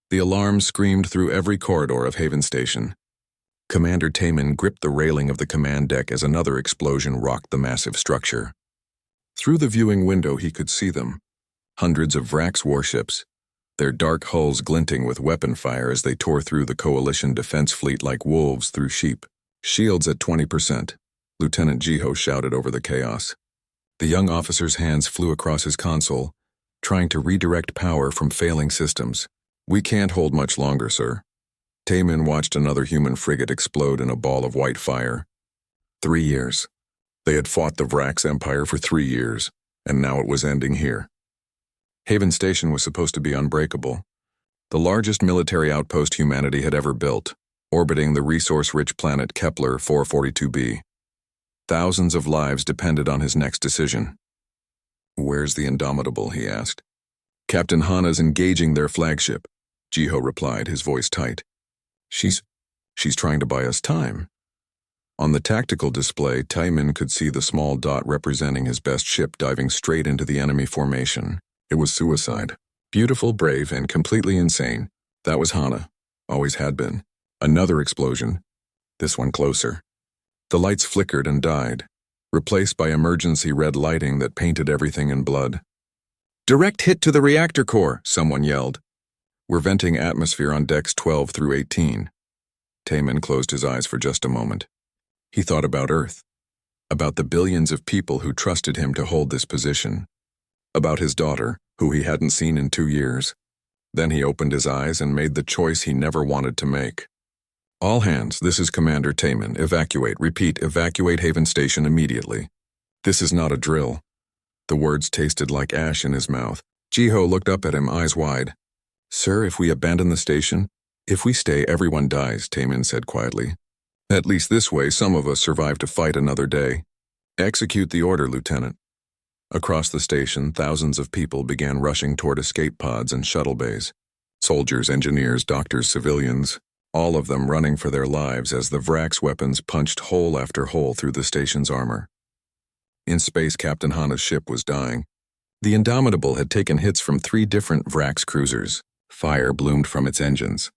The alarm screamed through every corridor of Haven Station. Commander Taman gripped the railing of the command deck as another explosion rocked the massive structure. Through the viewing window he could see them. Hundreds of Vrax warships, their dark hulls glinting with weapon fire as they tore through the Coalition defense fleet like wolves through sheep. Shields at 20%, Lieutenant Jiho shouted over the chaos. The young officer's hands flew across his console, trying to redirect power from failing systems. We can't hold much longer, sir. Taman watched another human frigate explode in a ball of white fire. 3 years. They had fought the Vrax Empire for 3 years, and now it was ending here. Haven Station was supposed to be unbreakable, the largest military outpost humanity had ever built, orbiting the resource-rich planet Kepler 442b. Thousands of lives depended on his next decision. "Where's the Indomitable?" he asked. "Captain Hana's engaging their flagship," Jiho replied, his voice tight. She's trying to buy us time." On the tactical display, Taman could see the small dot representing his best ship diving straight into the enemy formation. It was suicide. Beautiful, brave, and completely insane. That was Hana. Always had been. Another explosion. This one closer. The lights flickered and died, replaced by emergency red lighting that painted everything in blood. "Direct hit to the reactor core," someone yelled. "We're venting atmosphere on decks 12 through 18. Taman closed his eyes for just a moment. He thought about Earth, about the billions of people who trusted him to hold this position, about his daughter, who he hadn't seen in 2 years. Then he opened his eyes and made the choice he never wanted to make. "All hands, this is Commander Taman. Evacuate. Repeat, evacuate Haven Station immediately. This is not a drill." The words tasted like ash in his mouth. Jiho looked up at him, eyes wide. "Sir, if we abandon the station, if we stay, everyone dies," Taman said quietly. "At least this way, some of us survive to fight another day." "Execute the order, Lieutenant." Across the station, thousands of people began rushing toward escape pods and shuttle bays. Soldiers, engineers, doctors, civilians, all of them running for their lives as the Vrax weapons punched hole after hole through the station's armor. In space, Captain Hana's ship was dying. The Indomitable had taken hits from 3 different Vrax cruisers. Fire bloomed from its engines.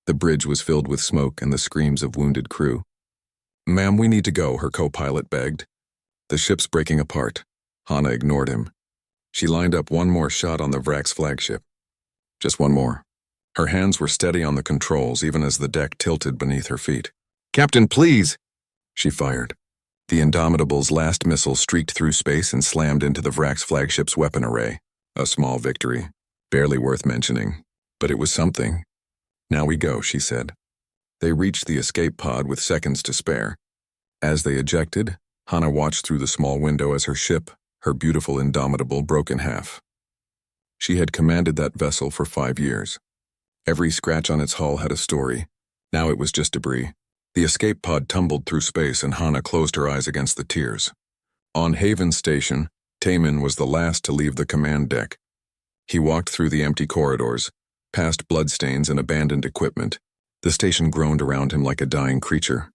The bridge was filled with smoke and the screams of wounded crew. "Ma'am, we need to go," her co-pilot begged. "The ship's breaking apart." Hana ignored him. She lined up one more shot on the Vrax flagship. Just one more. Her hands were steady on the controls even as the deck tilted beneath her feet. "Captain, please!" She fired. The Indomitable's last missile streaked through space and slammed into the Vrax flagship's weapon array. A small victory. Barely worth mentioning. But it was something. "Now we go," she said. They reached the escape pod with seconds to spare. As they ejected, Hana watched through the small window as her ship, her beautiful Indomitable, broke in half. She had commanded that vessel for 5 years. Every scratch on its hull had a story. Now it was just debris. The escape pod tumbled through space and Hana closed her eyes against the tears. On Haven Station, Taman was the last to leave the command deck. He walked through the empty corridors, past bloodstains and abandoned equipment. The station groaned around him like a dying creature.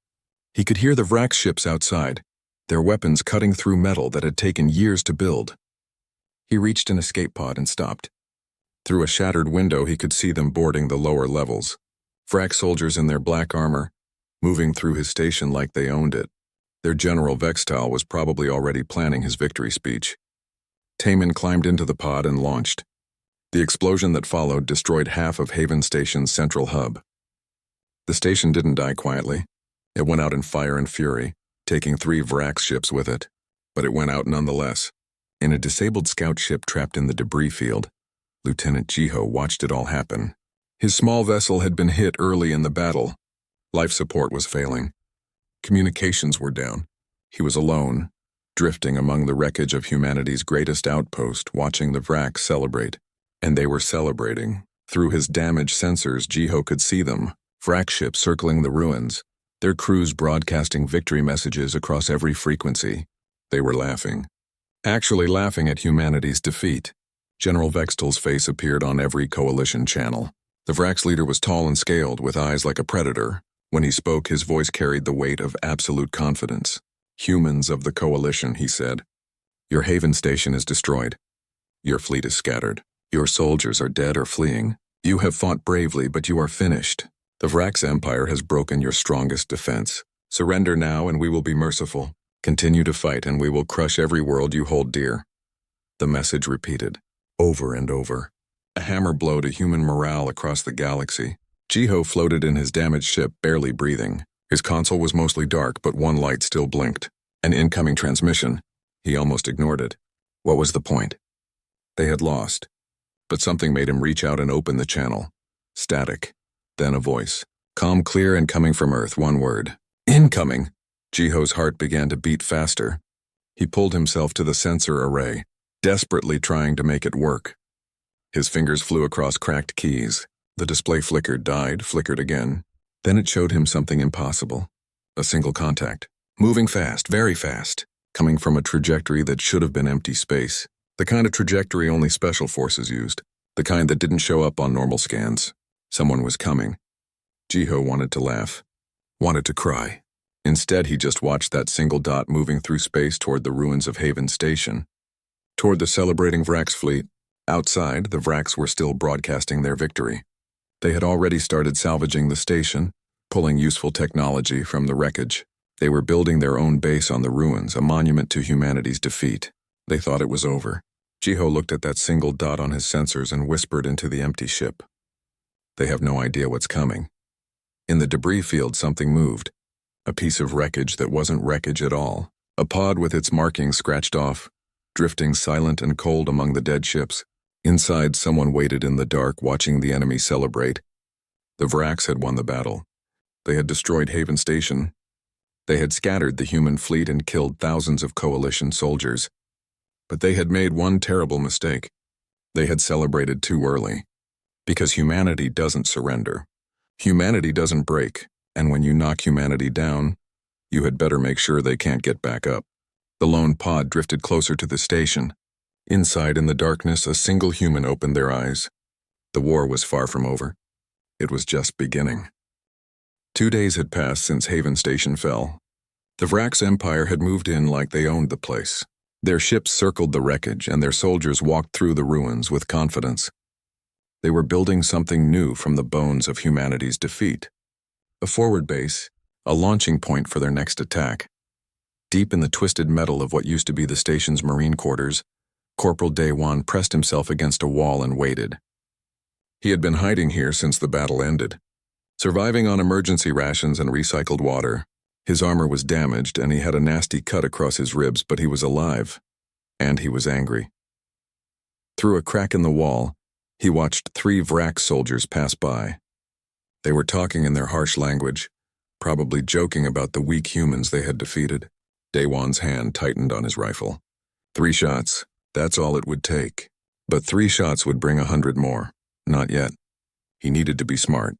He could hear the Vrax ships outside, their weapons cutting through metal that had taken years to build. He reached an escape pod and stopped. Through a shattered window he could see them boarding the lower levels. Vrax soldiers in their black armor, moving through his station like they owned it. Their General Vextal was probably already planning his victory speech. Taman climbed into the pod and launched. The explosion that followed destroyed half of Haven Station's central hub. The station didn't die quietly. It went out in fire and fury, taking 3 Vrax ships with it. But it went out nonetheless. In a disabled scout ship trapped in the debris field, Lieutenant Jiho watched it all happen. His small vessel had been hit early in the battle. Life support was failing. Communications were down. He was alone, drifting among the wreckage of humanity's greatest outpost, watching the Vrax celebrate. And they were celebrating. Through his damaged sensors, Jiho could see them, Vrax ships circling the ruins, their crews broadcasting victory messages across every frequency. They were laughing. Actually laughing at humanity's defeat. General Vextal's face appeared on every coalition channel. The Vrax leader was tall and scaled, with eyes like a predator. When he spoke, his voice carried the weight of absolute confidence. "Humans of the coalition," he said. "Your Haven Station is destroyed. Your fleet is scattered. Your soldiers are dead or fleeing. You have fought bravely, but you are finished. The Vrax Empire has broken your strongest defense. Surrender now and we will be merciful. Continue to fight and we will crush every world you hold dear. The message repeated, over and over. A hammer blow to human morale across the galaxy. Jiho floated in his damaged ship, barely breathing. His console was mostly dark, but one light still blinked. An incoming transmission. He almost ignored it. What was the point? They had lost. But something made him reach out and open the channel. Static. Then a voice. Calm, clear, and coming from Earth, one word. Incoming! Jiho's heart began to beat faster. He pulled himself to the sensor array, desperately trying to make it work. His fingers flew across cracked keys. The display flickered, died, flickered again. Then it showed him something impossible. A single contact. Moving fast, very fast. Coming from a trajectory that should have been empty space. The kind of trajectory only special forces used. The kind that didn't show up on normal scans. Someone was coming. Jiho wanted to laugh. Wanted to cry. Instead, he just watched that single dot moving through space toward the ruins of Haven Station. Toward the celebrating Vrax fleet. Outside, the Vrax were still broadcasting their victory. They had already started salvaging the station, pulling useful technology from the wreckage. They were building their own base on the ruins, a monument to humanity's defeat. They thought it was over. Jiho looked at that single dot on his sensors and whispered into the empty ship. They have no idea what's coming. In the debris field, something moved. A piece of wreckage that wasn't wreckage at all. A pod with its markings scratched off, drifting silent and cold among the dead ships. Inside, someone waited in the dark, watching the enemy celebrate. The Vrax had won the battle. They had destroyed Haven Station. They had scattered the human fleet and killed thousands of coalition soldiers. But they had made one terrible mistake. They had celebrated too early. Because humanity doesn't surrender. Humanity doesn't break, and when you knock humanity down, you had better make sure they can't get back up. The lone pod drifted closer to the station. Inside in the darkness, a single human opened their eyes. The war was far from over. It was just beginning. 2 days had passed since Haven Station fell. The Vrax Empire had moved in like they owned the place. Their ships circled the wreckage, and their soldiers walked through the ruins with confidence. They were building something new from the bones of humanity's defeat. A forward base, a launching point for their next attack. Deep in the twisted metal of what used to be the station's marine quarters, Corporal Daewon pressed himself against a wall and waited. He had been hiding here since the battle ended. Surviving on emergency rations and recycled water, his armor was damaged and he had a nasty cut across his ribs, but he was alive. And he was angry. Through a crack in the wall, he watched 3 Vrax soldiers pass by. They were talking in their harsh language, probably joking about the weak humans they had defeated. Daewon's hand tightened on his rifle. 3 shots. That's all it would take. But 3 shots would bring 100 more. Not yet. He needed to be smart.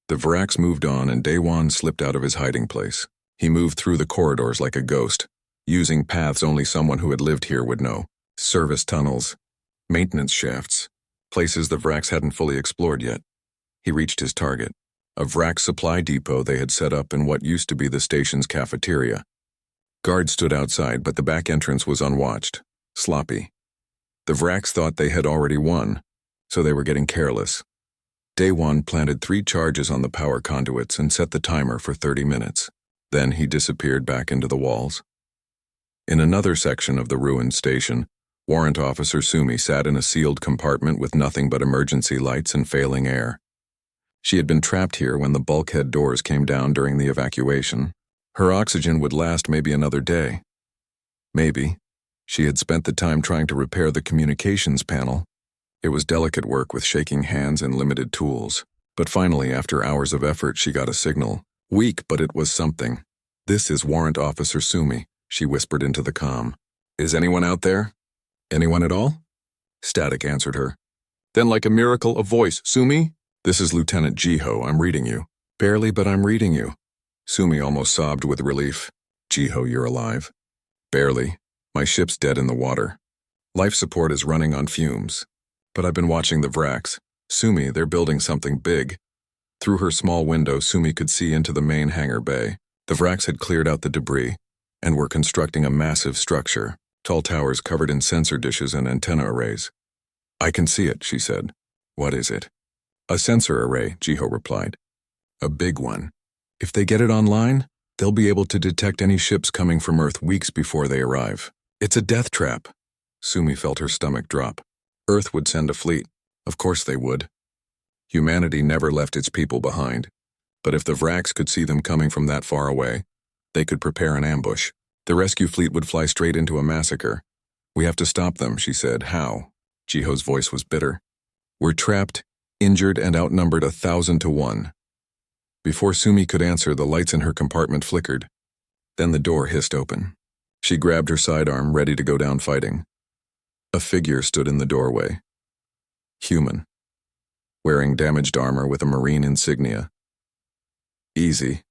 The Vrax moved on and Daewon slipped out of his hiding place. He moved through the corridors like a ghost, using paths only someone who had lived here would know. Service tunnels, maintenance shafts, places the Vrax hadn't fully explored yet. He reached his target, a Vrax supply depot they had set up in what used to be the station's cafeteria. Guards stood outside, but the back entrance was unwatched, sloppy. The Vrax thought they had already won, so they were getting careless. Daewon planted 3 charges on the power conduits and set the timer for 30 minutes. Then he disappeared back into the walls. In another section of the ruined station, Warrant Officer Sumi sat in a sealed compartment with nothing but emergency lights and failing air. She had been trapped here when the bulkhead doors came down during the evacuation. Her oxygen would last maybe another day. Maybe. She had spent the time trying to repair the communications panel. It was delicate work with shaking hands and limited tools. But finally, after hours of effort, she got a signal. Weak, but it was something. "This is Warrant Officer Sumi," she whispered into the comm. "Is anyone out there? Anyone at all?" Static answered her. Then like a miracle, a voice. "Sumi? This is Lieutenant Jiho, I'm reading you." "Barely, but I'm reading you." Sumi almost sobbed with relief. "Jiho, you're alive." "Barely. My ship's dead in the water. Life support is running on fumes. But I've been watching the Vrax. Sumi, they're building something big." Through her small window, Sumi could see into the main hangar bay. The Vrax had cleared out the debris and were constructing a massive structure, tall towers covered in sensor dishes and antenna arrays. "I can see it," she said. "What is it?" A sensor array, Jiho replied. A big one. If they get it online, they'll be able to detect any ships coming from Earth weeks before they arrive. It's a death trap. Sumi felt her stomach drop. Earth would send a fleet. Of course they would. Humanity never left its people behind. But if the Vraks could see them coming from that far away, they could prepare an ambush. The rescue fleet would fly straight into a massacre. We have to stop them, she said. How? Jiho's voice was bitter. We're trapped, injured, and outnumbered 1,000 to 1. Before Sumi could answer, the lights in her compartment flickered. Then the door hissed open. She grabbed her sidearm, ready to go down fighting. A figure stood in the doorway. Human. Wearing damaged armor with a marine insignia. Easy,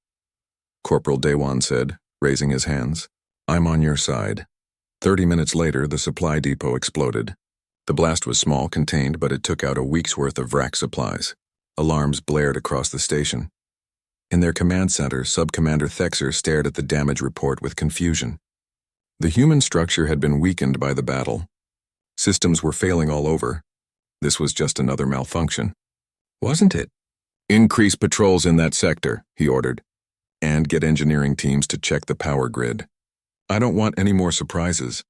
Corporal Dewan said, raising his hands. I'm on your side. 30 minutes later, the supply depot exploded. The blast was small, contained, but it took out a week's worth of Vrak supplies. Alarms blared across the station. In their command center, Sub-Commander Thexer stared at the damage report with confusion. The human structure had been weakened by the battle. Systems were failing all over. This was just another malfunction. Wasn't it? Increase patrols in that sector, he ordered, and get engineering teams to check the power grid. I don't want any more surprises.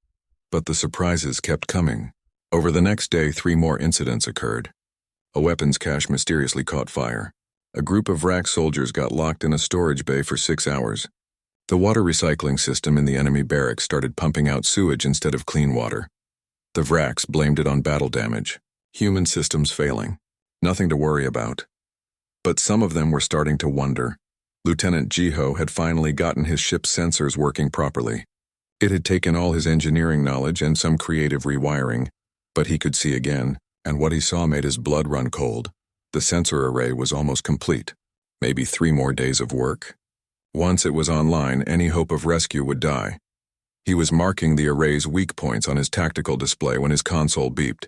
But the surprises kept coming. Over the next day, 3 more incidents occurred. A weapons cache mysteriously caught fire. A group of Vrak soldiers got locked in a storage bay for 6 hours. The water recycling system in the enemy barracks started pumping out sewage instead of clean water. The Vraks blamed it on battle damage. Human systems failing. Nothing to worry about. But some of them were starting to wonder. Lieutenant Jiho had finally gotten his ship's sensors working properly. It had taken all his engineering knowledge and some creative rewiring, but he could see again, and what he saw made his blood run cold. The sensor array was almost complete. Maybe 3 more days of work. Once it was online, any hope of rescue would die. He was marking the array's weak points on his tactical display when his console beeped.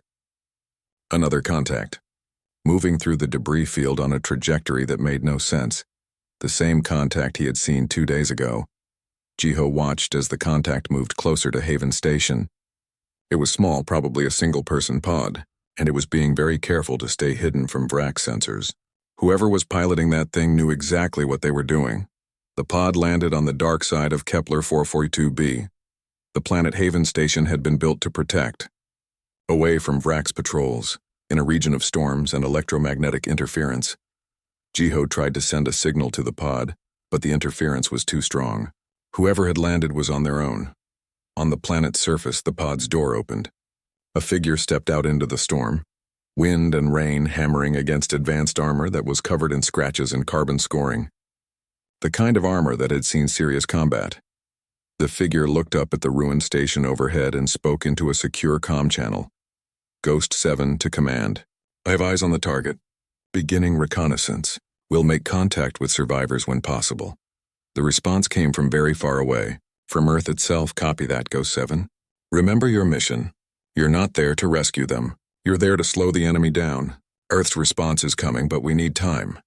Another contact. Moving through the debris field on a trajectory that made no sense. The same contact he had seen 2 days ago. Jiho watched as the contact moved closer to Haven Station. It was small, probably a single-person pod, and it was being very careful to stay hidden from Vrak sensors. Whoever was piloting that thing knew exactly what they were doing. The pod landed on the dark side of Kepler 442b. The planet Haven Station had been built to protect. Away from Vrak's patrols, in a region of storms and electromagnetic interference. Jiho tried to send a signal to the pod, but the interference was too strong. Whoever had landed was on their own. On the planet's surface, the pod's door opened. A figure stepped out into the storm, wind and rain hammering against advanced armor that was covered in scratches and carbon scoring. The kind of armor that had seen serious combat. The figure looked up at the ruined station overhead and spoke into a secure comm channel. Ghost 7 to command. I have eyes on the target. Beginning reconnaissance. We'll make contact with survivors when possible. The response came from very far away. From Earth itself, copy that, Ghost 7. Remember your mission. You're not there to rescue them. You're there to slow the enemy down. Earth's response is coming, but we need time.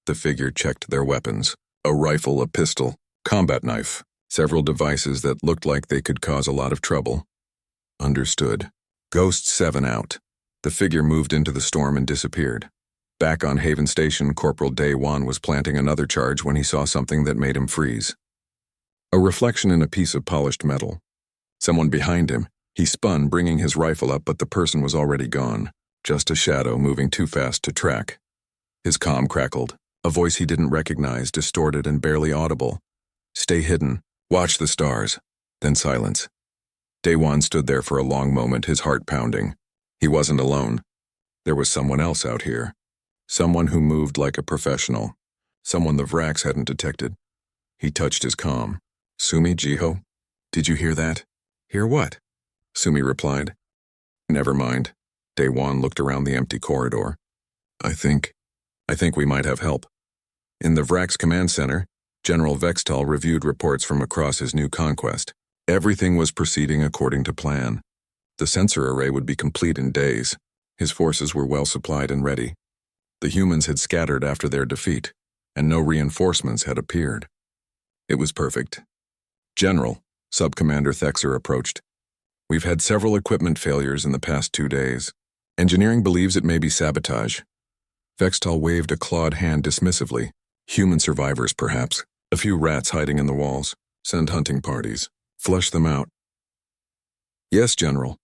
The figure checked their weapons. A rifle, a pistol, combat knife. Several devices that looked like they could cause a lot of trouble. Understood. Ghost 7 out. The figure moved into the storm and disappeared. Back on Haven Station, Corporal Dewan was planting another charge when he saw something that made him freeze. A reflection in a piece of polished metal. Someone behind him. He spun, bringing his rifle up, but the person was already gone. Just a shadow moving too fast to track. His comm crackled. A voice he didn't recognize, distorted and barely audible. Stay hidden. Watch the stars. Then silence. Dewan stood there for a long moment, his heart pounding. He wasn't alone. There was someone else out here. Someone who moved like a professional. Someone the Vraks hadn't detected. He touched his comm. Sumi, Jiho? Did you hear that? Hear what? Sumi replied. Never mind. Dewan looked around the empty corridor. I think we might have help. In the Vrak's command center, General Vextal reviewed reports from across his new conquest. Everything was proceeding according to plan. The sensor array would be complete in days. His forces were well supplied and ready. The humans had scattered after their defeat, and no reinforcements had appeared. It was perfect. General, Sub-Commander Thexer approached. We've had several equipment failures in the past 2 days. Engineering believes it may be sabotage. Vextal waved a clawed hand dismissively. Human survivors, perhaps. A few rats hiding in the walls. Send hunting parties. Flush them out. Yes, General.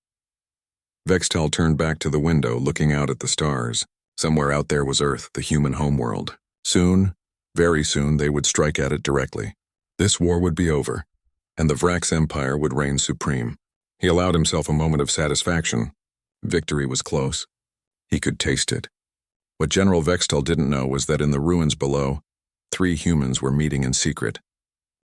Vextal turned back to the window, looking out at the stars. Somewhere out there was Earth, the human homeworld. Soon, very soon, they would strike at it directly. This war would be over, and the Vrax Empire would reign supreme. He allowed himself a moment of satisfaction. Victory was close. He could taste it. What General Vextal didn't know was that in the ruins below, 3 humans were meeting in secret.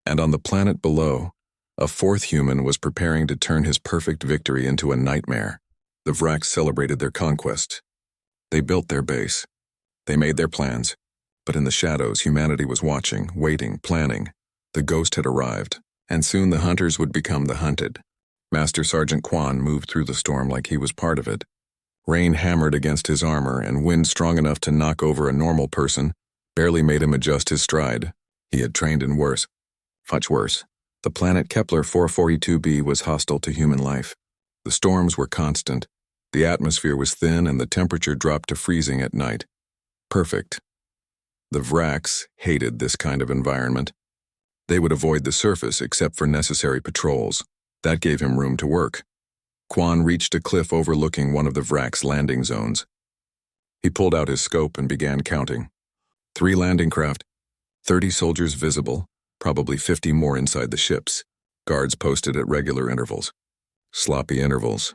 And on the planet below, a 4th human was preparing to turn his perfect victory into a nightmare. The Vrax celebrated their conquest. They built their base. They made their plans. But in the shadows, humanity was watching, waiting, planning. The ghost had arrived, and soon the hunters would become the hunted. Master Sergeant Quan moved through the storm like he was part of it. Rain hammered against his armor, and wind strong enough to knock over a normal person barely made him adjust his stride. He had trained in worse. Much worse. The planet Kepler 442b was hostile to human life. The storms were constant. The atmosphere was thin, and the temperature dropped to freezing at night. Perfect. The Vrax hated this kind of environment. They would avoid the surface except for necessary patrols. That gave him room to work. Quan reached a cliff overlooking one of the Vrax landing zones. He pulled out his scope and began counting. 3 landing craft, 30 soldiers visible, probably 50 more inside the ships. Guards posted at regular intervals. Sloppy intervals.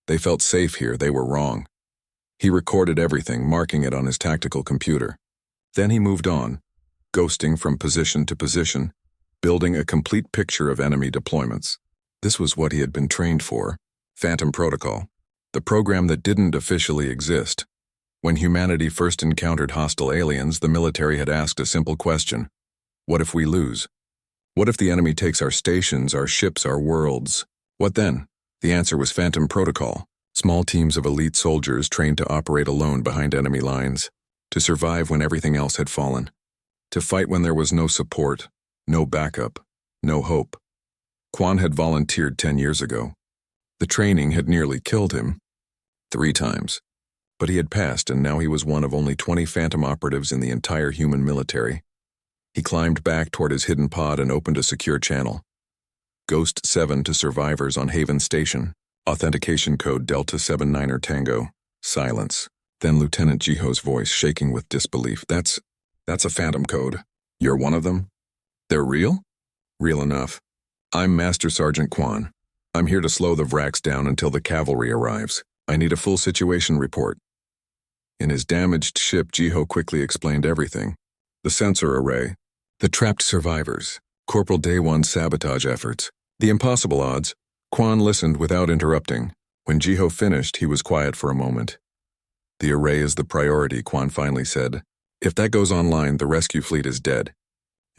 They felt safe here, they were wrong. He recorded everything, marking it on his tactical computer. Then he moved on, ghosting from position to position, building a complete picture of enemy deployments. This was what he had been trained for. Phantom Protocol, the program that didn't officially exist. When humanity first encountered hostile aliens, the military had asked a simple question. What if we lose? What if the enemy takes our stations, our ships, our worlds? What then? The answer was Phantom Protocol. Small teams of elite soldiers trained to operate alone behind enemy lines, to survive when everything else had fallen, to fight when there was no support, no backup, no hope. Quan had volunteered 10 years ago. The training had nearly killed him. 3 times. But he had passed, and now he was one of only 20 Phantom operatives in the entire human military. He climbed back toward his hidden pod and opened a secure channel. Ghost 7 to survivors on Haven Station. Authentication code Delta 79er Tango. Silence. Then Lieutenant Jiho's voice, shaking with disbelief. That's a Phantom code. You're one of them? They're real? Real enough. I'm Master Sergeant Quan. I'm here to slow the Vrax down until the cavalry arrives. I need a full situation report. In his damaged ship, Jiho quickly explained everything. The sensor array, the trapped survivors, Corporal Day 1's sabotage efforts, the impossible odds. Quan listened without interrupting. When Jiho finished, he was quiet for a moment. The array is the priority, Quan finally said. If that goes online, the rescue fleet is dead.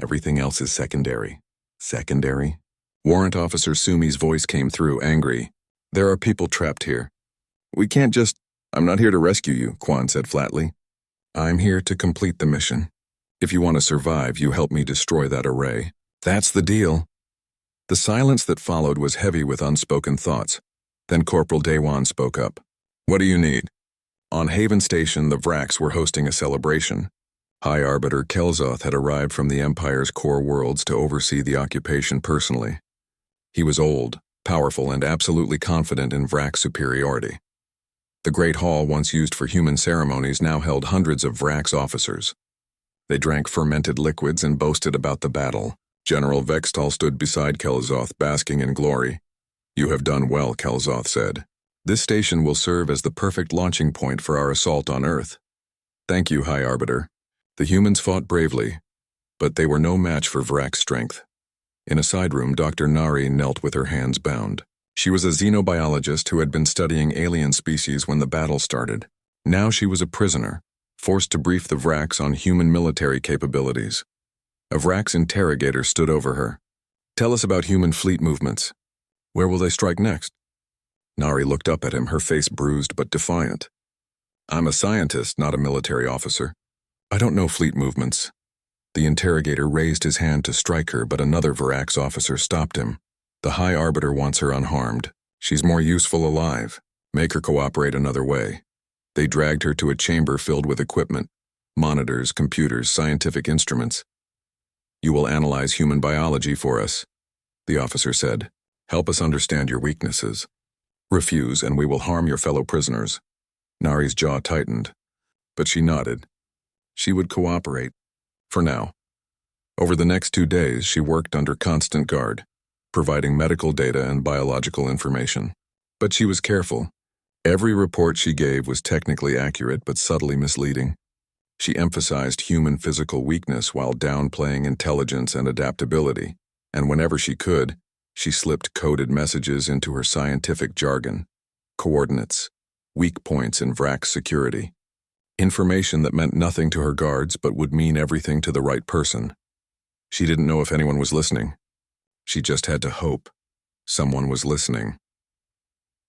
Everything else is secondary. Secondary? Warrant Officer Sumi's voice came through, angry. There are people trapped here. We can't just... I'm not here to rescue you, Quan said flatly. I'm here to complete the mission. If you want to survive, you help me destroy that array. That's the deal. The silence that followed was heavy with unspoken thoughts. Then Corporal Daywan spoke up. What do you need? On Haven Station, the Vrax were hosting a celebration. High Arbiter Kelzoth had arrived from the Empire's core worlds to oversee the occupation personally. He was old, powerful, and absolutely confident in Vrax superiority. The Great Hall, once used for human ceremonies, now held hundreds of Vrax officers. They drank fermented liquids and boasted about the battle. General Vextal stood beside Kelzoth, basking in glory. You have done well, Kelzoth said. This station will serve as the perfect launching point for our assault on Earth. Thank you, High Arbiter. The humans fought bravely, but they were no match for Vrax strength. In a side room, Dr. Nari knelt with her hands bound. She was a xenobiologist who had been studying alien species when the battle started. Now she was a prisoner, forced to brief the Vrax on human military capabilities. A Vrax interrogator stood over her. Tell us about human fleet movements. Where will they strike next? Nari looked up at him, her face bruised but defiant. I'm a scientist, not a military officer. I don't know fleet movements. The interrogator raised his hand to strike her, but another Vrax officer stopped him. The High Arbiter wants her unharmed. She's more useful alive. Make her cooperate another way. They dragged her to a chamber filled with equipment, monitors, computers, scientific instruments. "You will analyze human biology for us," the officer said. "Help us understand your weaknesses. Refuse, and we will harm your fellow prisoners." Nari's jaw tightened, but she nodded. She would cooperate, for now. Over the next 2 days, she worked under constant guard, providing medical data and biological information. But she was careful. Every report she gave was technically accurate but subtly misleading. She emphasized human physical weakness while downplaying intelligence and adaptability, and whenever she could, she slipped coded messages into her scientific jargon, coordinates, weak points in Vrack's security. Information that meant nothing to her guards but would mean everything to the right person. She didn't know if anyone was listening. She just had to hope someone was listening.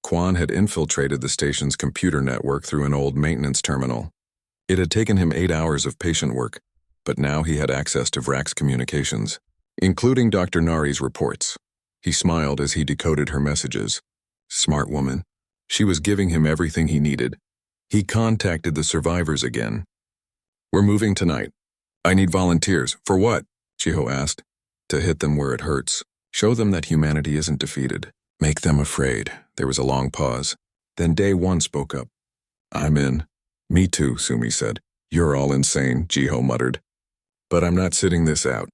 Quan had infiltrated the station's computer network through an old maintenance terminal. It had taken him 8 hours of patient work, but now he had access to Vrack's communications, including Dr. Nari's reports. He smiled as he decoded her messages. Smart woman. She was giving him everything he needed. He contacted the survivors again. "We're moving tonight. I need volunteers." "For what?" Jiho asked. "To hit them where it hurts. Show them that humanity isn't defeated. Make them afraid." There was a long pause. Then Day One spoke up. "I'm in." "Me too," Sumi said. "You're all insane," Jiho muttered. "But I'm not sitting this out."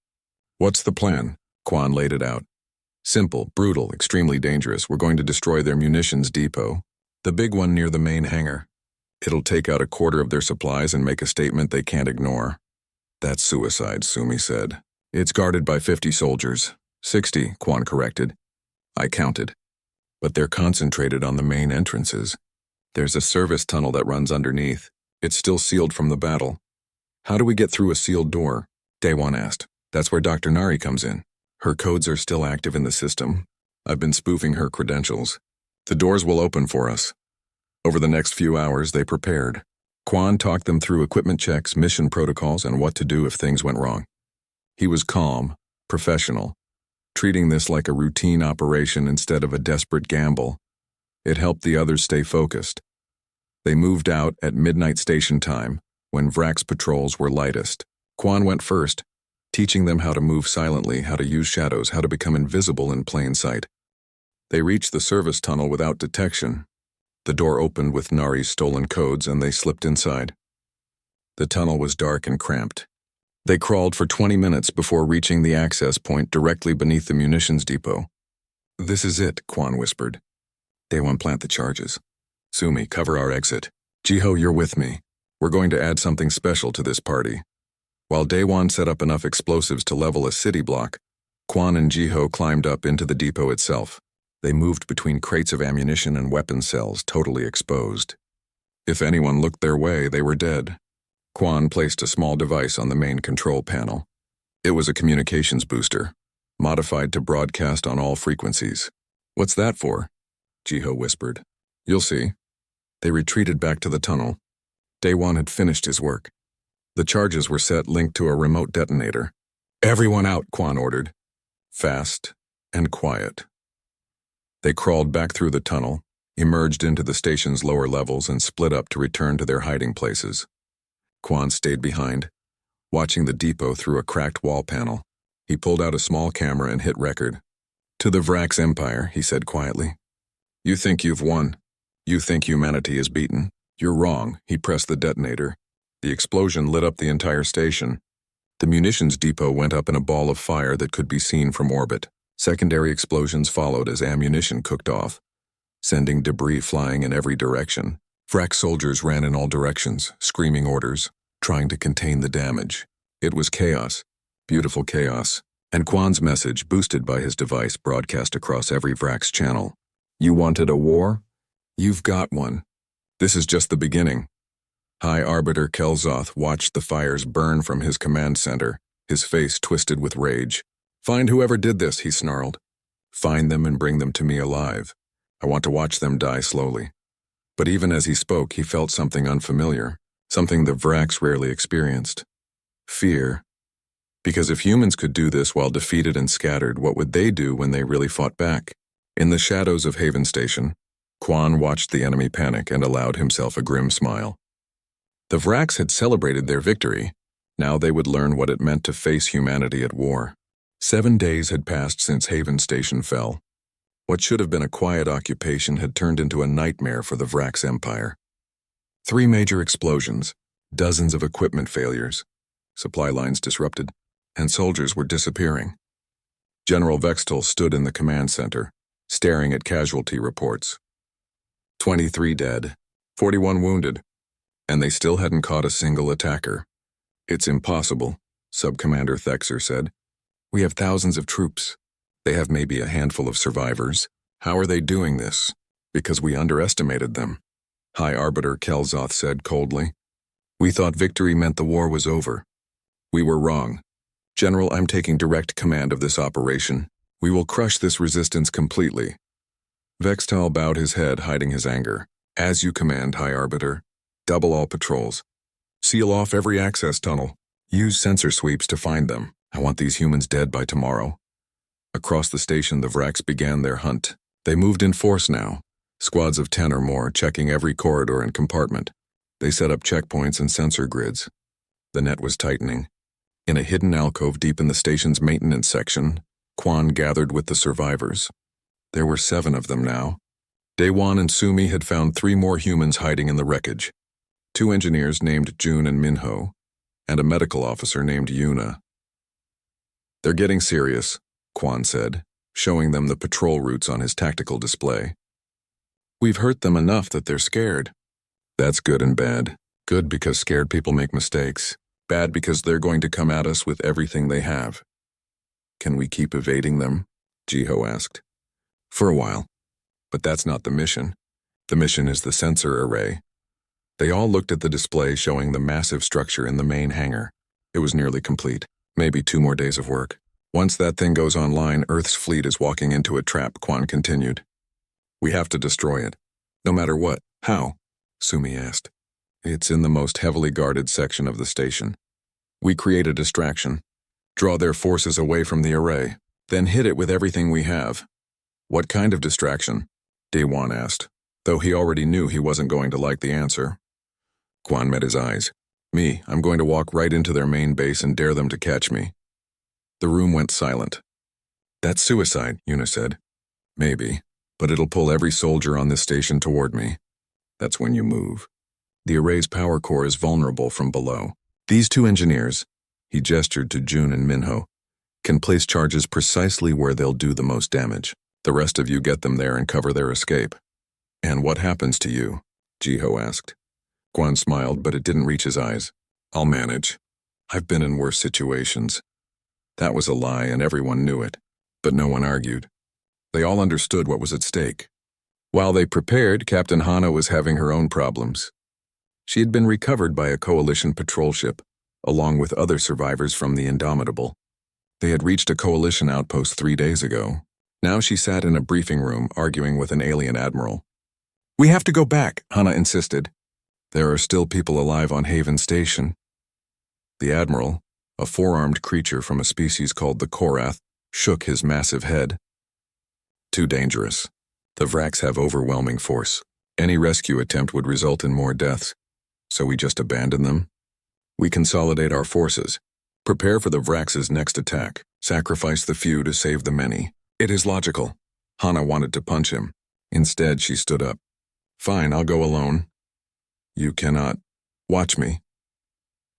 "What's the plan?" Quan laid it out. "Simple, brutal, extremely dangerous. We're going to destroy their munitions depot, the big one near the main hangar. It'll take out 1/4 of their supplies and make a statement they can't ignore." "That's suicide," Sumi said. "It's guarded by 50 soldiers. 60, Quan corrected. I counted. But they're concentrated on the main entrances. There's a service tunnel that runs underneath. It's still sealed from the battle." "How do we get through a sealed door?" Day One asked. "That's where Dr. Nari comes in. Her codes are still active in the system. I've been spoofing her credentials. The doors will open for us." Over the next few hours, they prepared. Quan talked them through equipment checks, mission protocols, and what to do if things went wrong. He was calm, professional, treating this like a routine operation instead of a desperate gamble. It helped the others stay focused. They moved out at midnight station time, when Vrack's patrols were lightest. Quan went first, teaching them how to move silently, how to use shadows, how to become invisible in plain sight. They reached the service tunnel without detection. The door opened with Nari's stolen codes, and they slipped inside. The tunnel was dark and cramped. They crawled for 20 minutes before reaching the access point directly beneath the munitions depot. "This is it," Quan whispered. "Day One, plant the charges. Sumi, cover our exit. Jiho, you're with me. We're going to add something special to this party." While Day One set up enough explosives to level a city block, Quan and Jiho climbed up into the depot itself. They moved between crates of ammunition and weapon cells, totally exposed. If anyone looked their way, they were dead. Quan placed a small device on the main control panel. It was a communications booster, modified to broadcast on all frequencies. "What's that for?" Jiho whispered. "You'll see." They retreated back to the tunnel. Day One had finished his work. The charges were set linked to a remote detonator. "Everyone out," Quan ordered. Fast and quiet. They crawled back through the tunnel, emerged into the station's lower levels, and split up to return to their hiding places. Quan stayed behind, watching the depot through a cracked wall panel. He pulled out a small camera and hit record. "To the Vrack's empire," he said quietly. "You think you've won. You think humanity is beaten. You're wrong." He pressed the detonator. The explosion lit up the entire station. The munitions depot went up in a ball of fire that could be seen from orbit. Secondary explosions followed as ammunition cooked off, sending debris flying in every direction. Vrack soldiers ran in all directions, screaming orders, trying to contain the damage. It was chaos, beautiful chaos, and Quan's message, boosted by his device, broadcast across every Vrack's channel. "You wanted a war? You've got one. This is just the beginning." High Arbiter Kelzoth watched the fires burn from his command center, his face twisted with rage. "Find whoever did this," he snarled. "Find them and bring them to me alive. I want to watch them die slowly." But even as he spoke, he felt something unfamiliar, something the Vracks rarely experienced. Fear. Because if humans could do this while defeated and scattered, what would they do when they really fought back? In the shadows of Haven Station, Quan watched the enemy panic and allowed himself a grim smile. The Vraks had celebrated their victory. Now they would learn what it meant to face humanity at war. 7 days had passed since Haven Station fell. What should have been a quiet occupation had turned into a nightmare for the Vraks Empire. 3 major explosions, dozens of equipment failures, supply lines disrupted, and soldiers were disappearing. General Vextel stood in the command center, staring at casualty reports. 23 dead, 41 wounded, and they still hadn't caught a single attacker. It's impossible, Subcommander Thexer said. We have thousands of troops. They have maybe a handful of survivors. How are they doing this? Because we underestimated them. High Arbiter Kelzoth said coldly. We thought victory meant the war was over. We were wrong. General, I'm taking direct command of this operation. We will crush this resistance completely. Vextal bowed his head, hiding his anger. As you command, High Arbiter. Double all patrols. Seal off every access tunnel. Use sensor sweeps to find them. I want these humans dead by tomorrow. Across the station, the Vraks began their hunt. They moved in force now, squads of 10 or more, checking every corridor and compartment. They set up checkpoints and sensor grids. The net was tightening. In a hidden alcove deep in the station's maintenance section, Quan gathered with the survivors. There were 7 of them now. Daewon and Sumi had found 3 more humans hiding in the wreckage. 2 engineers named Jun and Minho, and a medical officer named Yuna. They're getting serious, Quan said, showing them the patrol routes on his tactical display. We've hurt them enough that they're scared. That's good and bad. Good because scared people make mistakes. Bad because they're going to come at us with everything they have. Can we keep evading them? Jiho asked. For a while. But that's not the mission. The mission is the sensor array. They all looked at the display showing the massive structure in the main hangar. It was nearly complete. Maybe 2 more days of work. Once that thing goes online, Earth's fleet is walking into a trap, Quan continued. We have to destroy it. No matter what. How? Sumi asked. It's in the most heavily guarded section of the station. We create a distraction, draw their forces away from the array, then hit it with everything we have. What kind of distraction? Daewon asked, though he already knew he wasn't going to like the answer. Quan met his eyes. Me, I'm going to walk right into their main base and dare them to catch me. The room went silent. That's suicide, Yuna said. Maybe, but it'll pull every soldier on this station toward me. That's when you move. The array's power core is vulnerable from below. These 2 engineers, he gestured to Jun and Minho, can place charges precisely where they'll do the most damage. The rest of you get them there and cover their escape. And what happens to you? Jiho asked. Quan smiled, but it didn't reach his eyes. I'll manage. I've been in worse situations. That was a lie, and everyone knew it, but no one argued. They all understood what was at stake. While they prepared, Captain Hana was having her own problems. She had been recovered by a coalition patrol ship, along with other survivors from the Indomitable. They had reached a coalition outpost 3 days ago. Now she sat in a briefing room arguing with an alien admiral. We have to go back, Hana insisted. There are still people alive on Haven Station. The admiral, a 4-armed creature from a species called the Korath, shook his massive head. Too dangerous. The Vraks have overwhelming force. Any rescue attempt would result in more deaths. So we just abandon them? We consolidate our forces, prepare for the Vraks' next attack, sacrifice the few to save the many. It is logical. Hana wanted to punch him. Instead, she stood up. Fine, I'll go alone. You cannot. Watch me.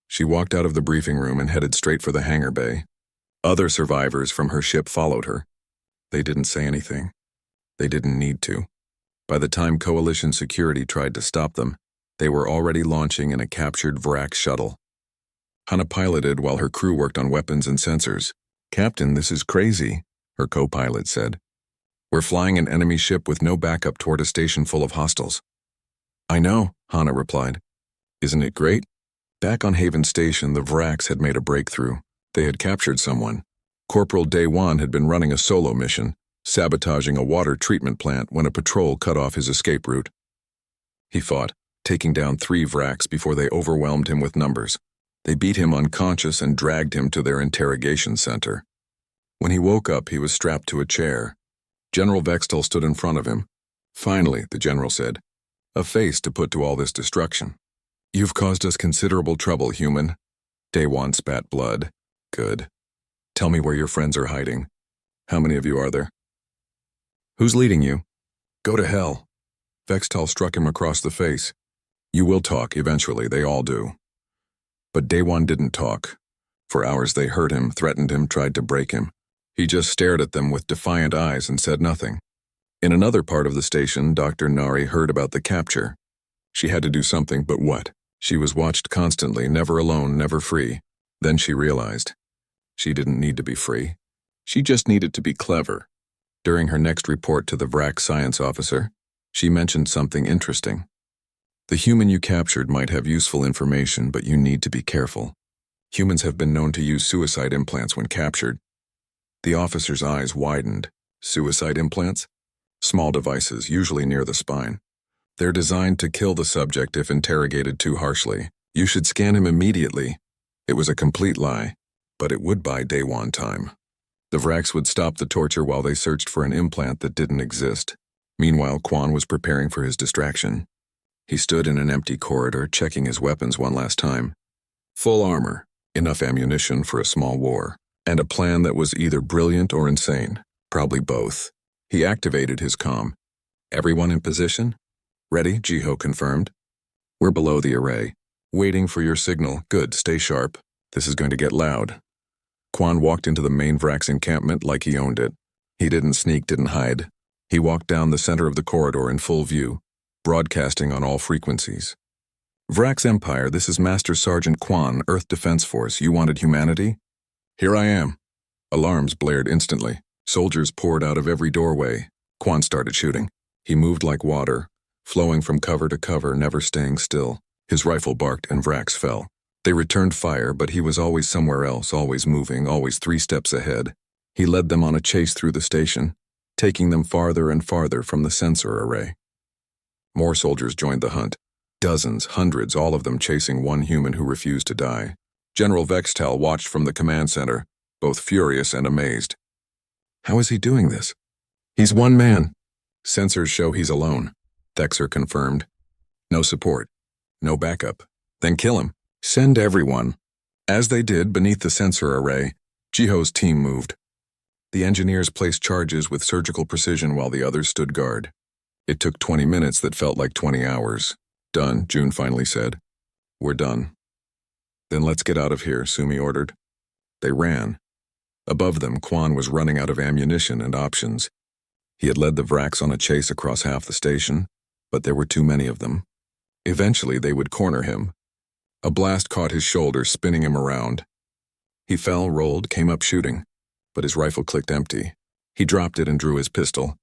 She walked out of the briefing room and headed straight for the hangar bay. Other survivors from her ship followed her. They didn't say anything. They didn't need to. By the time Coalition security tried to stop them, they were already launching in a captured Vrak shuttle. Hana piloted while her crew worked on weapons and sensors. Captain, this is crazy, her co-pilot said. We're flying an enemy ship with no backup toward a station full of hostiles. I know, Hana replied. Isn't it great? Back on Haven Station, the Vraks had made a breakthrough. They had captured someone. Corporal Daewon had been running a solo mission, sabotaging a water treatment plant when a patrol cut off his escape route. He fought, taking down 3 Vraks before they overwhelmed him with numbers. They beat him unconscious and dragged him to their interrogation center. When he woke up, he was strapped to a chair. General Vextel stood in front of him. Finally, the general said, a face to put to all this destruction. You've caused us considerable trouble, human. Daewon spat blood. Good. Tell me where your friends are hiding. How many of you are there? Who's leading you? Go to hell. Vextal struck him across the face. You will talk, eventually, they all do. But Daewon didn't talk. For hours they hurt him, threatened him, tried to break him. He just stared at them with defiant eyes and said nothing. In another part of the station, Dr. Nari heard about the capture. She had to do something, but what? She was watched constantly, never alone, never free. Then she realized. She didn't need to be free. She just needed to be clever. During her next report to the VRAC science officer, she mentioned something interesting. The human you captured might have useful information, but you need to be careful. Humans have been known to use suicide implants when captured. The officer's eyes widened. Suicide implants? Small devices, usually near the spine. They're designed to kill the subject if interrogated too harshly. You should scan him immediately. It was a complete lie, but it would buy Daewon time. The VRACs would stop the torture while they searched for an implant that didn't exist. Meanwhile, Quan was preparing for his distraction. He stood in an empty corridor, checking his weapons one last time. Full armor, enough ammunition for a small war, and a plan that was either brilliant or insane, probably both. He activated his comm. Everyone in position? Ready, Jiho confirmed. We're below the array. Waiting for your signal. Good, stay sharp. This is going to get loud. Quan walked into the main VRAC's encampment like he owned it. He didn't sneak, didn't hide. He walked down the center of the corridor in full view, broadcasting on all frequencies. VRAC's Empire, this is Master Sergeant Quan, Earth Defense Force. You wanted humanity? Here I am. Alarms blared instantly. Soldiers poured out of every doorway. Quan started shooting. He moved like water, flowing from cover to cover, never staying still. His rifle barked and VRACs fell. They returned fire, but he was always somewhere else, always moving, always 3 steps ahead. He led them on a chase through the station, taking them farther and farther from the sensor array. More soldiers joined the hunt. Dozens, hundreds, all of them chasing one human who refused to die. General Vextal watched from the command center, both furious and amazed. How is he doing this? He's one man. Sensors show he's alone. Thexer confirmed. No support. No backup. Then kill him. Send everyone. As they did, beneath the sensor array, Jiho's team moved. The engineers placed charges with surgical precision while the others stood guard. It took 20 minutes that felt like 20 hours. Done, June finally said. We're done. Then let's get out of here, Sumi ordered. They ran. Above them, Quan was running out of ammunition and options. He had led the VRACs on a chase across half the station, but there were too many of them. Eventually, they would corner him. A blast caught his shoulder, spinning him around. He fell, rolled, came up shooting, but his rifle clicked empty. He dropped it and drew his pistol.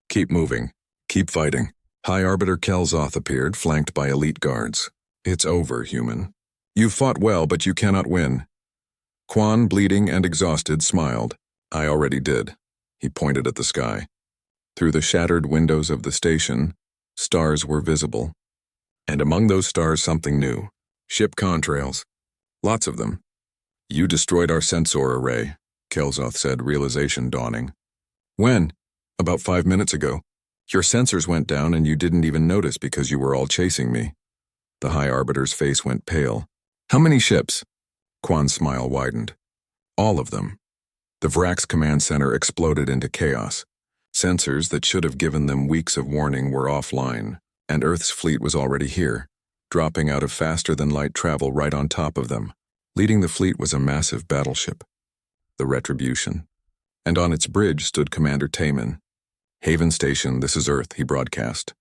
Keep moving. Keep fighting. High Arbiter Kelzoth appeared, flanked by elite guards. It's over, human. You've fought well, but you cannot win. Quan, bleeding and exhausted, smiled. I already did. He pointed at the sky. Through the shattered windows of the station, stars were visible. And among those stars, something new. Ship contrails. Lots of them. You destroyed our sensor array, Kelzoth said, realization dawning. When? About 5 minutes ago. Your sensors went down and you didn't even notice because you were all chasing me. The High Arbiter's face went pale. How many ships? Quan's smile widened. All of them. The VRAC's command center exploded into chaos. Sensors that should have given them weeks of warning were offline, and Earth's fleet was already here, dropping out of faster-than-light travel right on top of them. Leading the fleet was a massive battleship, the Retribution. And on its bridge stood Commander Taman. Haven Station, this is Earth, he broadcast.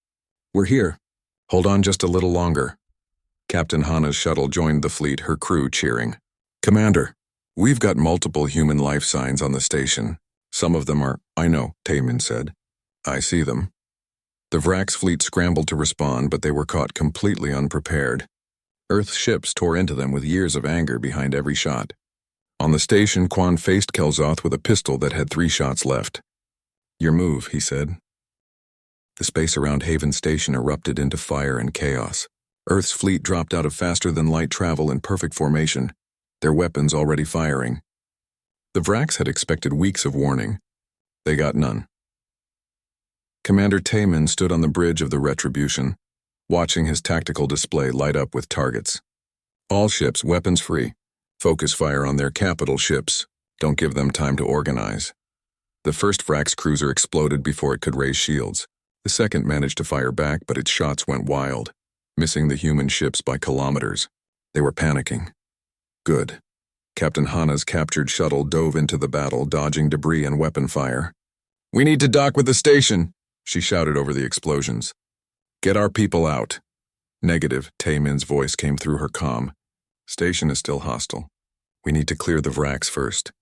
We're here. Hold on just a little longer. Captain Hana's shuttle joined the fleet, her crew cheering. Commander, we've got multiple human life signs on the station. Some of them are, I know, Taman said. I see them. The VRAC's fleet scrambled to respond, but they were caught completely unprepared. Earth's ships tore into them with years of anger behind every shot. On the station, Quan faced Kelzoth with a pistol that had 3 shots left. Your move, he said. The space around Haven Station erupted into fire and chaos. Earth's fleet dropped out of faster-than-light travel in perfect formation, their weapons already firing. The VRACs had expected weeks of warning. They got none. Commander Taman stood on the bridge of the Retribution, watching his tactical display light up with targets. All ships weapons-free. Focus fire on their capital ships. Don't give them time to organize. The first Vrax cruiser exploded before it could raise shields. The second managed to fire back, but its shots went wild, missing the human ships by kilometers. They were panicking. Good. Captain Hana's captured shuttle dove into the battle, dodging debris and weapon fire. "We need to dock with the station," she shouted over the explosions. "Get our people out." Negative, Taemin's voice came through her comm. "Station is still hostile. We need to clear the Vrax first.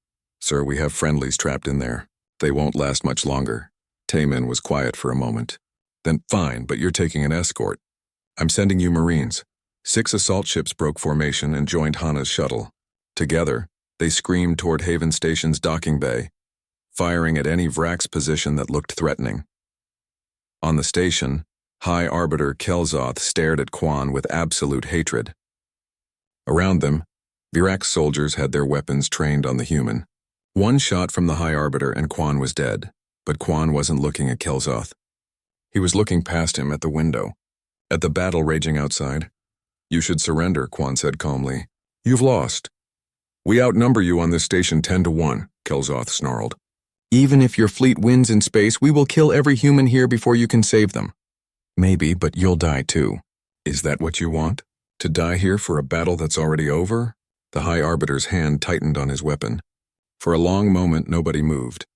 Sir, we have friendlies trapped in there. They won't last much longer." Taemin was quiet for a moment. "Then fine, but you're taking an escort. I'm sending you Marines." 6 assault ships broke formation and joined Hana's shuttle. Together, they screamed toward Haven Station's docking bay, firing at any Vrax position that looked threatening. On the station, High Arbiter Kelzoth stared at Quan with absolute hatred. Around them, Virax soldiers had their weapons trained on the human. One shot from the High Arbiter and Quan was dead, but Quan wasn't looking at Kelzoth. He was looking past him at the window, at the battle raging outside. "You should surrender," Quan said calmly. "You've lost." "We outnumber you on this station 10-1, Kelzoth snarled. "Even if your fleet wins in space, we will kill every human here before you can save them." "Maybe, but you'll die too." "Is that what you want? To die here for a battle that's already over?" The High Arbiter's hand tightened on his weapon. For a long moment, nobody moved.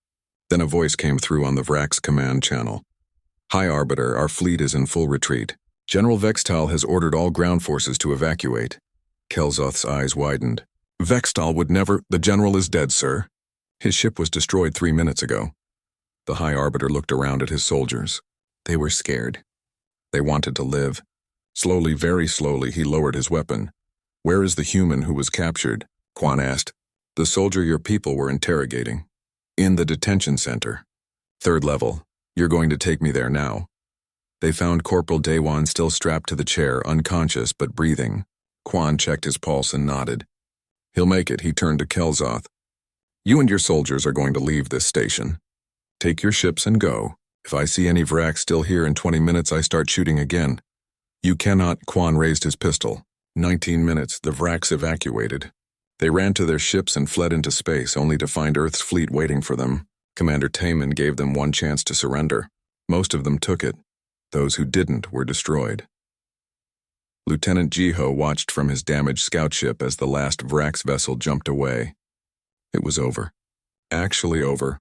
Then a voice came through on the Vrax command channel. "High Arbiter, our fleet is in full retreat. General Vextal has ordered all ground forces to evacuate." Kelzoth's eyes widened. "Vextal would never— The general is dead, sir. His ship was destroyed 3 minutes ago." The High Arbiter looked around at his soldiers. They were scared. They wanted to live. Slowly, very slowly, he lowered his weapon. "Where is the human who was captured?" Quan asked. "The soldier your people were interrogating." "In the detention center. 3rd level. You're going to take me there now." They found Corporal Daewon still strapped to the chair, unconscious but breathing. Quan checked his pulse and nodded. "He'll make it," he turned to Kelzoth. "You and your soldiers are going to leave this station. Take your ships and go. If I see any Vrax still here in 20 minutes, I start shooting again." "You cannot," Quan raised his pistol. 19 minutes, the Vrax evacuated. They ran to their ships and fled into space, only to find Earth's fleet waiting for them. Commander Taemin gave them one chance to surrender. Most of them took it. Those who didn't were destroyed. Lieutenant Jiho watched from his damaged scout ship as the last Vrax vessel jumped away. It was over. Actually over.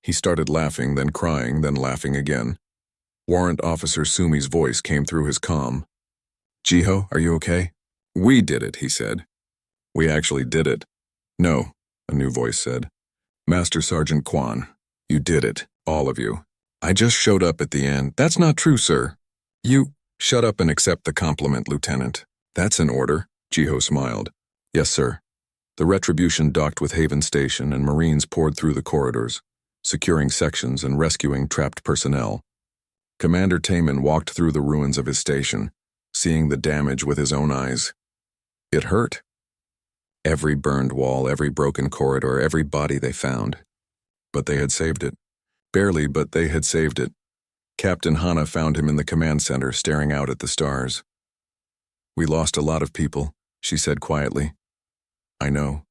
He started laughing, then crying, then laughing again. Warrant Officer Sumi's voice came through his comm. "Jiho, are you okay?" "We did it," he said. "We actually did it." "No," a new voice said. "Master Sergeant Quan, you did it, all of you. I just showed up at the end." "That's not true, sir." "You— Shut up and accept the compliment, Lieutenant." "That's an order," Jiho smiled. "Yes, sir." The Retribution docked with Haven Station and Marines poured through the corridors, securing sections and rescuing trapped personnel. Commander Taemin walked through the ruins of his station, seeing the damage with his own eyes. It hurt. Every burned wall, every broken corridor, every body they found. But they had saved it. Barely, but they had saved it. Captain Hana found him in the command center, staring out at the stars. "We lost a lot of people," she said quietly. "I know.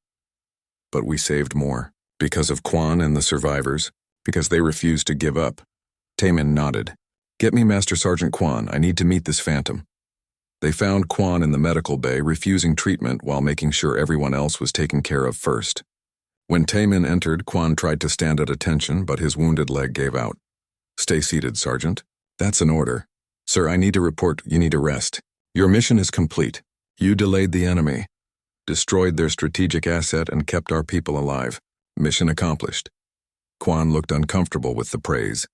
But we saved more. Because of Quan and the survivors. Because they refused to give up." Taemin nodded. "Get me Master Sergeant Quan. I need to meet this phantom." They found Quan in the medical bay, refusing treatment while making sure everyone else was taken care of first. When Taemin entered, Quan tried to stand at attention, but his wounded leg gave out. "Stay seated, Sergeant." "That's an order." "Sir, I need to report. You need to rest. Your mission is complete. You delayed the enemy, destroyed their strategic asset, and kept our people alive. Mission accomplished." Quan looked uncomfortable with the praise.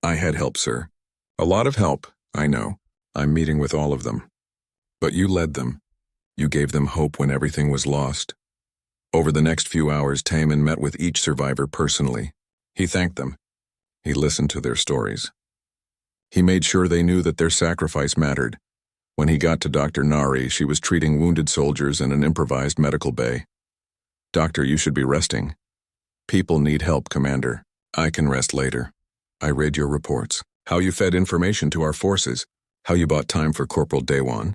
"I had help, sir. A lot of help, I know. I'm meeting with all of them. But you led them. You gave them hope when everything was lost." Over the next few hours, Taemin met with each survivor personally. He thanked them. He listened to their stories. He made sure they knew that their sacrifice mattered. When he got to Dr. Nari, she was treating wounded soldiers in an improvised medical bay. "Doctor, you should be resting." "People need help, Commander. I can rest later. I read your reports." How you fed information to our forces. How you bought time for Corporal Dewan.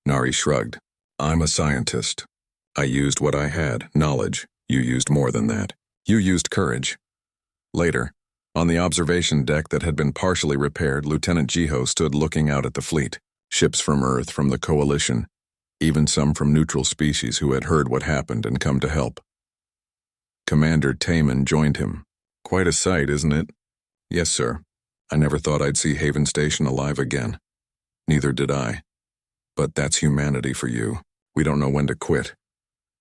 Nari shrugged. I'm a scientist. I used what I had, knowledge. You used more than that. You used courage. Later, on the observation deck that had been partially repaired, Lieutenant Jiho stood looking out at the fleet. Ships from Earth, from the Coalition, even some from neutral species who had heard what happened and come to help. Commander Taman joined him. Quite a sight, isn't it? Yes, sir. I never thought I'd see Haven Station alive again. Neither did I. But that's humanity for you. We don't know when to quit.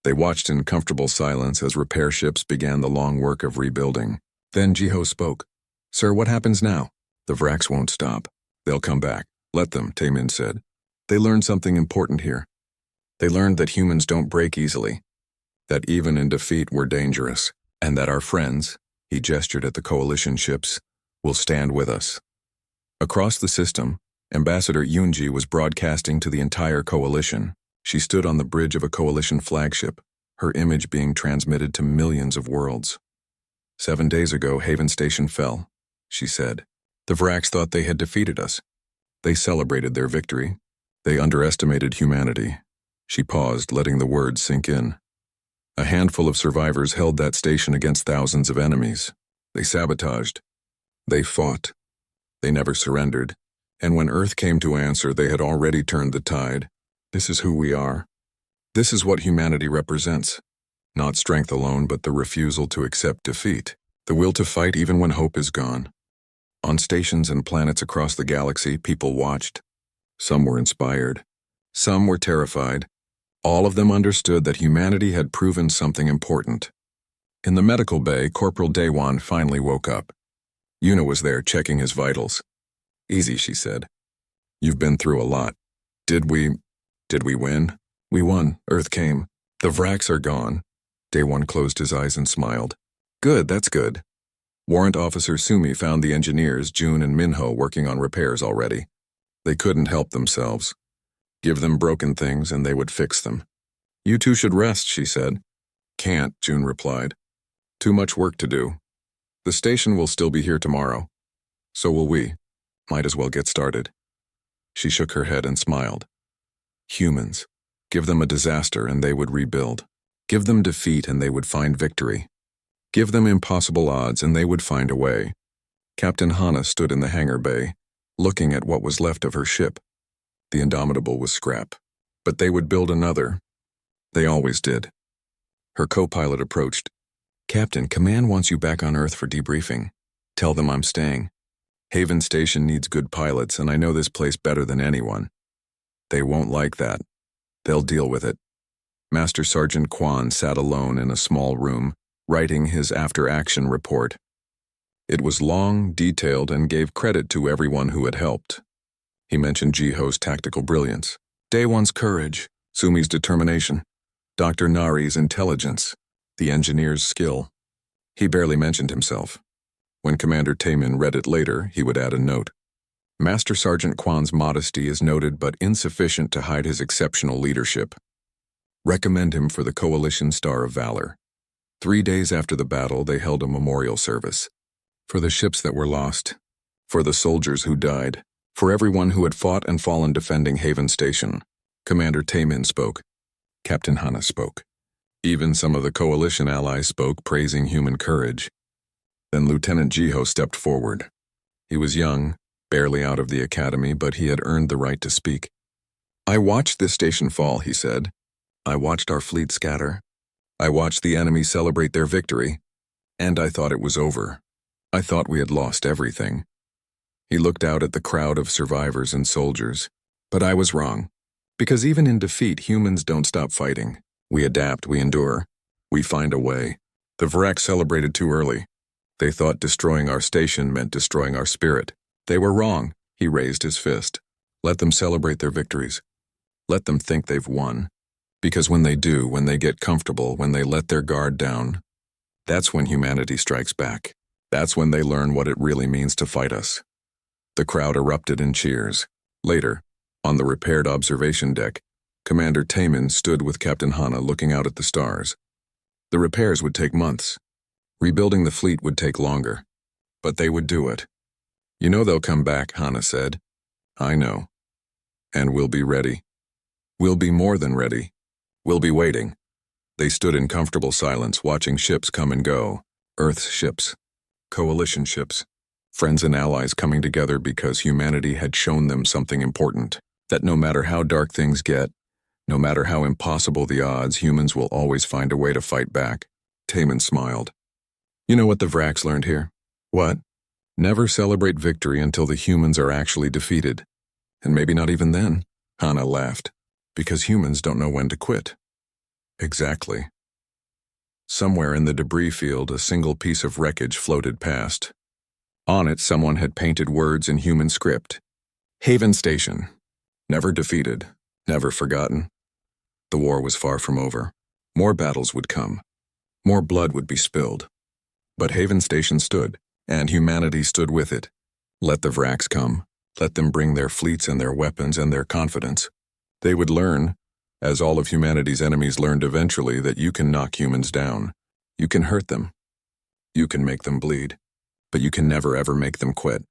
They watched in comfortable silence as repair ships began the long work of rebuilding. Then Jiho spoke. Sir, what happens now? The Vraks won't stop. They'll come back. Let them, Tamin said. They learned something important here. They learned that humans don't break easily, that even in defeat we're dangerous, and that our friends, he gestured at the Coalition ships, will stand with us. Across the system, Ambassador Yunji was broadcasting to the entire Coalition. She stood on the bridge of a Coalition flagship, her image being transmitted to millions of worlds. 7 days ago, Haven Station fell, she said. The Vraks thought they had defeated us. They celebrated their victory. They underestimated humanity. She paused, letting the words sink in. A handful of survivors held that station against thousands of enemies. They sabotaged. They fought. They never surrendered. And when Earth came to answer, they had already turned the tide. This is who we are. This is what humanity represents. Not strength alone, but the refusal to accept defeat. The will to fight even when hope is gone. On stations and planets across the galaxy, people watched. Some were inspired. Some were terrified. All of them understood that humanity had proven something important. In the medical bay, Corporal Dewan finally woke up. Yuna was there checking his vitals. Easy, she said. You've been through a lot. Did we win? We won. Earth came. The Vraks are gone. Dewan closed his eyes and smiled. Good, that's good. Warrant Officer Sumi found the engineers, June and Minho, working on repairs already. They couldn't help themselves. Give them broken things and they would fix them. You two should rest, she said. Can't, June replied. Too much work to do. The station will still be here tomorrow. So will we. Might as well get started. She shook her head and smiled. Humans. Give them a disaster and they would rebuild. Give them defeat and they would find victory. Give them impossible odds and they would find a way. Captain Hana stood in the hangar bay, looking at what was left of her ship. The Indomitable was scrap. But they would build another. They always did. Her co-pilot approached. Captain, Command wants you back on Earth for debriefing. Tell them I'm staying. Haven Station needs good pilots, and I know this place better than anyone. They won't like that. They'll deal with it. Master Sergeant Kwan sat alone in a small room, writing his after-action report. It was long, detailed, and gave credit to everyone who had helped. He mentioned Jiho's tactical brilliance, Daewon's courage, Sumi's determination, Dr. Nari's intelligence, the engineer's skill. He barely mentioned himself. When Commander Taman read it later, he would add a note. Master Sergeant Kwan's modesty is noted but insufficient to hide his exceptional leadership. Recommend him for the Coalition Star of Valor. 3 days after the battle, they held a memorial service. For the ships that were lost, for the soldiers who died, for everyone who had fought and fallen defending Haven Station. Commander Taman spoke. Captain Hana spoke. Even some of the Coalition allies spoke, praising human courage. Then Lieutenant Jiho stepped forward. He was young, barely out of the academy, but he had earned the right to speak. I watched this station fall, he said. I watched our fleet scatter. I watched the enemy celebrate their victory. And I thought it was over. I thought we had lost everything. He looked out at the crowd of survivors and soldiers. But I was wrong. Because even in defeat, humans don't stop fighting. We adapt, we endure. We find a way. The Vraks celebrated too early. They thought destroying our station meant destroying our spirit. They were wrong. He raised his fist. Let them celebrate their victories. Let them think they've won. Because when they do, when they get comfortable, when they let their guard down, that's when humanity strikes back. That's when they learn what it really means to fight us. The crowd erupted in cheers. Later, on the repaired observation deck, Commander Taman stood with Captain Hana looking out at the stars. The repairs would take months. Rebuilding the fleet would take longer. But they would do it. You know they'll come back, Hannah said. I know. And we'll be ready. We'll be more than ready. We'll be waiting. They stood in comfortable silence, watching ships come and go. Earth's ships. Coalition ships. Friends and allies coming together because humanity had shown them something important. That no matter how dark things get, no matter how impossible the odds, humans will always find a way to fight back. Taman smiled. You know what the Vraks learned here? What? Never celebrate victory until the humans are actually defeated. And maybe not even then, Hannah laughed, because humans don't know when to quit. Exactly. Somewhere in the debris field, a single piece of wreckage floated past. On it, someone had painted words in human script. Haven Station. Never defeated, never forgotten. The war was far from over. More battles would come. More blood would be spilled. But Haven Station stood, and humanity stood with it. Let the Vraks come. Let them bring their fleets and their weapons and their confidence. They would learn, as all of humanity's enemies learned eventually, that you can knock humans down. You can hurt them. You can make them bleed. But you can never ever make them quit.